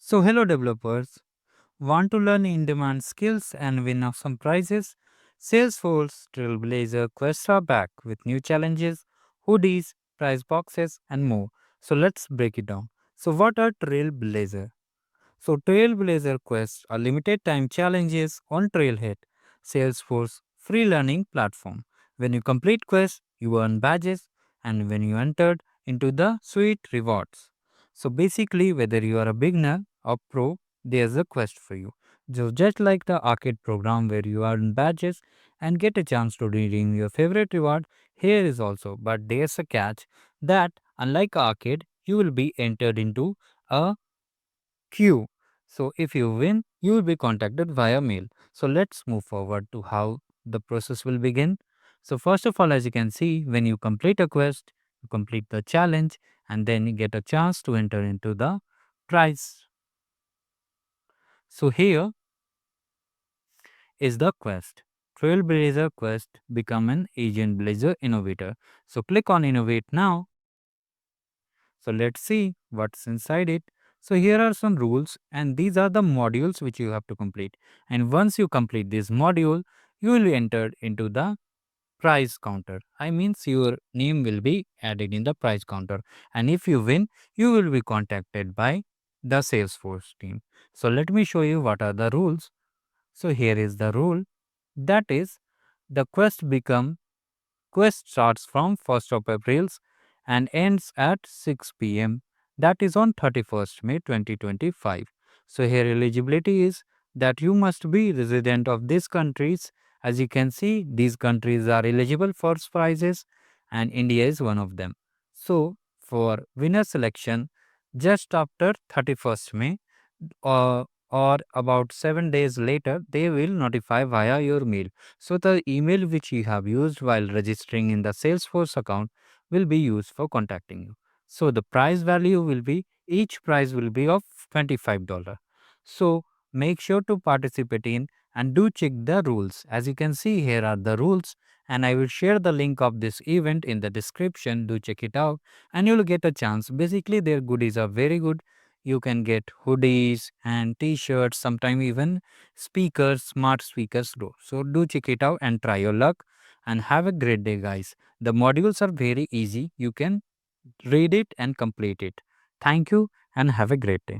So, hello developers. Want to learn in demand skills and win some prizes? Salesforce, Trailblazer, Quests are back with new challenges, hoodies, prize boxes, and more. So, let's break it down. So, what are Trailblazer? So, Trailblazer quests are limited time challenges on Trailhead, Salesforce free learning platform. When you complete quests, you earn badges, and when you entered into the sweet rewards. So, basically, whether you are a beginner or pro, there's a quest for you. So, just like the arcade program where you earn badges and get a chance to redeem your favorite reward, here is also, but there's a catch that unlike arcade, you will be entered into a queue. So if you win, you will be contacted via mail. So let's move forward to how the process will begin. So first of all, as you can see, when you complete a quest, you complete the challenge and then you get a chance to enter into the prize. So here is the quest. Trailblazer quest become an agent blazer innovator. So click on innovate now. So let's see what's inside it. So here are some rules and these are the modules which you have to complete. And once you complete this module, you will be entered into the prize counter. I means your name will be added in the prize counter. And if you win, you will be contacted by the Salesforce team. So let me show you what are the rules. So here is the rule. That is the quest starts from 1st of April and ends at 6 p.m. That is on 31st May 2025. So here eligibility is that you must be resident of these countries. As you can see, these countries are eligible for prizes and India is one of them. So for winner selection, just after 31st May, or about 7 days later, they will notify via your mail. So the email which you have used while registering in the Salesforce account will be used for contacting you. So the price value will be, each prize will be of $25. So make sure to participate in and do check the rules. As you can see, here are the rules and I will share the link of this event in the description. Do check it out and you'll get a chance. Basically their goodies are very good. You can get hoodies and t-shirts, sometimes even speakers, smart speakers too. So do check it out and try your luck and have a great day guys. The modules are very easy. You can read it and complete it. Thank you and have a great day.